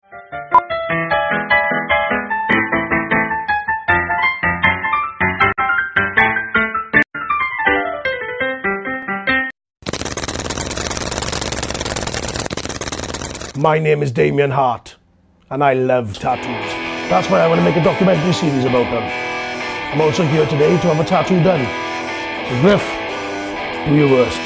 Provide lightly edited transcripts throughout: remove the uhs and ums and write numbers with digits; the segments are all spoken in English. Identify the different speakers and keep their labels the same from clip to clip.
Speaker 1: My name is Damian Hart, and I love tattoos. That's why I want to make a documentary series about them. I'm also here today to have a tattoo done. So Griff, do your worst.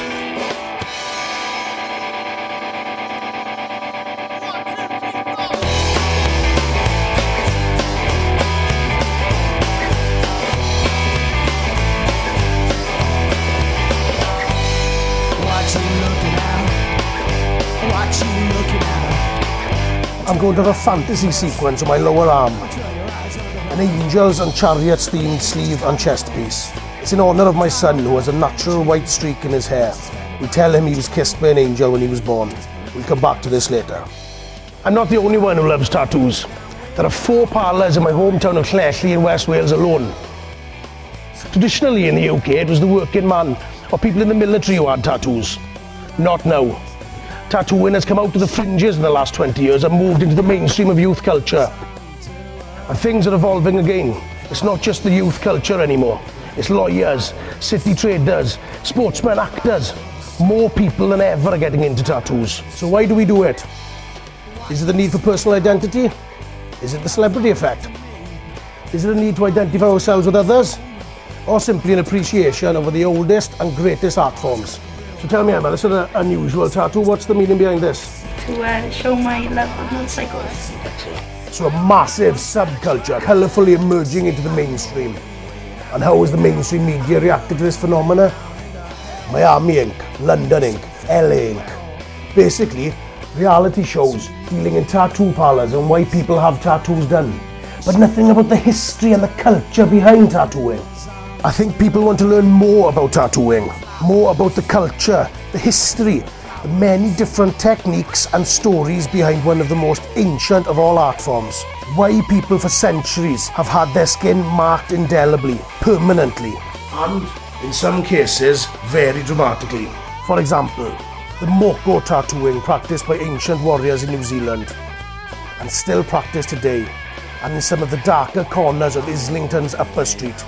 Speaker 1: I'm going to have a fantasy sequence on my lower arm. An angels and chariots themed sleeve and chest piece. It's in honour of my son, who has a natural white streak in his hair. We tell him he was kissed by an angel when he was born. We'll come back to this later. I'm not the only one who loves tattoos. There are 4 parlours in my hometown of Llanelli in West Wales alone. Traditionally in the UK, it was the working man or people in the military who had tattoos. Not now. Tattooing has come out of the fringes in the last 20 years and moved into the mainstream of youth culture. And things are evolving again. It's not just the youth culture anymore. It's lawyers, city traders, sportsmen, actors. More people than ever are getting into tattoos. So why do we do it? Is it the need for personal identity? Is it the celebrity effect? Is it a need to identify ourselves with others? Or simply an appreciation of the oldest and greatest art forms? So tell me, Emma, this is an unusual tattoo. What's the meaning behind this?
Speaker 2: To show my love of motorcycles.
Speaker 1: So a massive subculture, colourfully emerging into the mainstream. And how has the mainstream media reacted to this phenomena? Miami Inc., London Inc., LA Inc. Basically, reality shows dealing in tattoo parlours and why people have tattoos done. But nothing about the history and the culture behind tattooing. I think people want to learn more about tattooing, more about the culture, the history, the many different techniques and stories behind one of the most ancient of all art forms. Why people for centuries have had their skin marked indelibly, permanently, and in some cases, very dramatically. For example, the Moko tattooing practiced by ancient warriors in New Zealand, and still practiced today, and in some of the darker corners of Islington's Upper Street.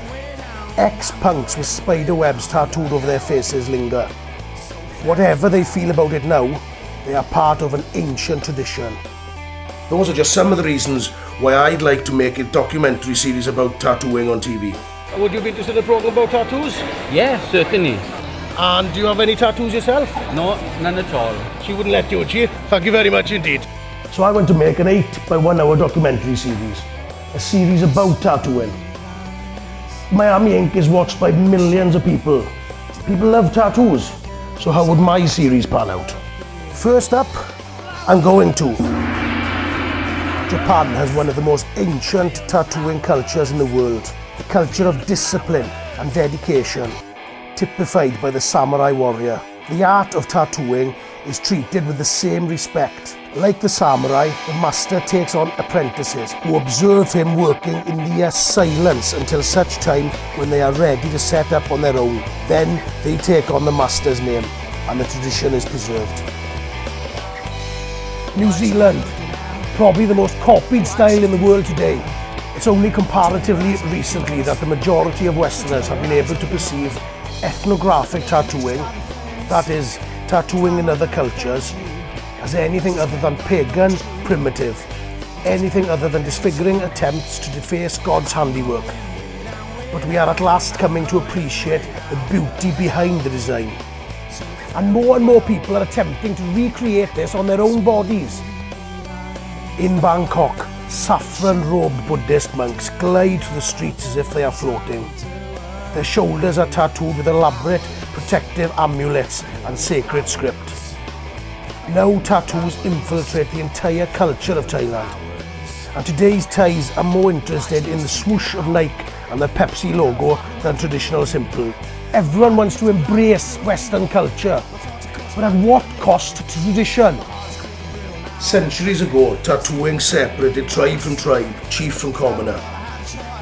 Speaker 1: Ex-punks with spider webs tattooed over their faces linger. Whatever they feel about it now, they are part of an ancient tradition. Those are just some of the reasons why I'd like to make a documentary series about tattooing on TV. Would you be interested in a program about tattoos?
Speaker 3: Yeah, certainly.
Speaker 1: And do you have any tattoos yourself?
Speaker 3: No, none at all.
Speaker 1: She wouldn't let you, would she? Thank you very much indeed. So I want to make an 8 by 1 hour documentary series. A series about tattooing. Miami Inc. is watched by millions of people. People love tattoos. So how would my series pan out? First up, I'm going to Japan has one of the most ancient tattooing cultures in the world. The culture of discipline and dedication, typified by the samurai warrior. The art of tattooing is treated with the same respect. Like the samurai, the master takes on apprentices who observe him working in near silence until such time when they are ready to set up on their own. Then they take on the master's name and the tradition is preserved. New Zealand, probably the most copied style in the world today. It's only comparatively recently that the majority of Westerners have been able to perceive ethnographic tattooing, that is, tattooing in other cultures, as anything other than pagan, primitive, anything other than disfiguring attempts to deface God's handiwork. But we are at last coming to appreciate the beauty behind the design. And more people are attempting to recreate this on their own bodies. In Bangkok, saffron-robed Buddhist monks glide through the streets as if they are floating. Their shoulders are tattooed with elaborate protective amulets and sacred script. Now tattoos infiltrate the entire culture of Thailand. And today's Thais are more interested in the swoosh of Nike and the Pepsi logo than traditional simple. Everyone wants to embrace Western culture, but at what cost to tradition? Centuries ago, tattooing separated tribe from tribe, chief from commoner.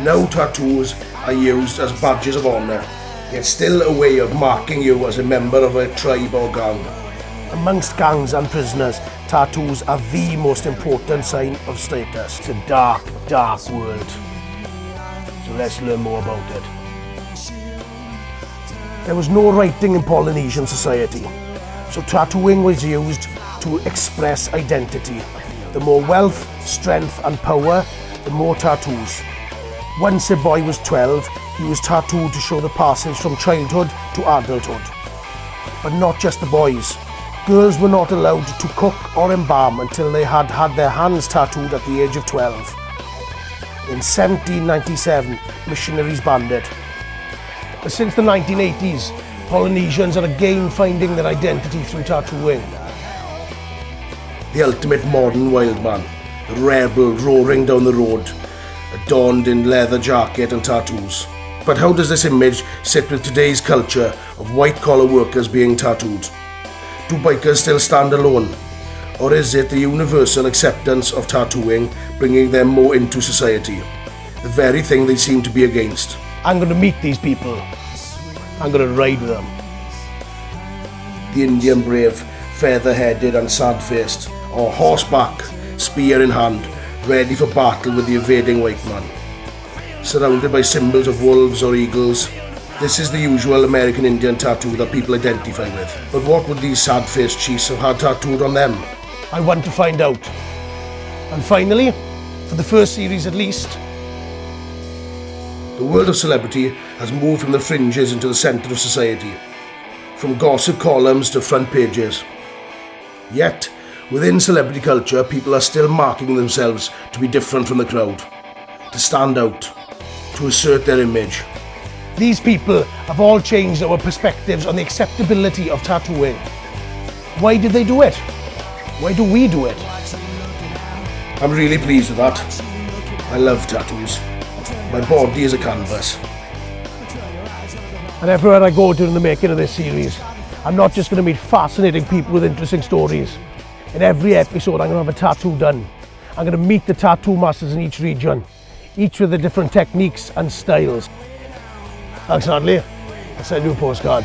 Speaker 1: Now tattoos are used as badges of honour, yet still a way of marking you as a member of a tribe or gang. Amongst gangs and prisoners, tattoos are the most important sign of status. It's a dark, dark world. So let's learn more about it. There was no writing in Polynesian society, so tattooing was used to express identity. The more wealth, strength and power, the more tattoos. Once a boy was 12, he was tattooed to show the passage from childhood to adulthood. But not just the boys. Girls were not allowed to cook or embalm until they had had their hands tattooed at the age of 12. In 1797, missionaries banned it. But since the 1980s, Polynesians are again finding their identity through tattooing. The ultimate modern wild man, the rebel roaring down the road, adorned in leather jacket and tattoos. But how does this image sit with today's culture of white-collar workers being tattooed? Do bikers still stand alone? Or is it the universal acceptance of tattooing bringing them more into society? The very thing they seem to be against. I'm going to meet these people. I'm going to ride with them. The Indian brave, feather-headed and sad-faced, or horseback, spear in hand, ready for battle with the evading white man. Surrounded by symbols of wolves or eagles, this is the usual American Indian tattoo that people identify with. But what would these sad-faced chiefs have had tattooed on them? I want to find out. And finally, for the first series at least, the world of celebrity has moved from the fringes into the centre of society, from gossip columns to front pages. Yet, within celebrity culture, people are still marking themselves to be different from the crowd, to stand out, to assert their image. These people have all changed our perspectives on the acceptability of tattooing. Why did they do it? Why do we do it? I'm really pleased with that. I love tattoos. My body is a canvas. And everywhere I go during the making of this series, I'm not just going to meet fascinating people with interesting stories. In every episode, I'm going to have a tattoo done. I'm going to meet the tattoo masters in each region, each with their different techniques and styles. Thanks, Hadley. I'll send you a postcard.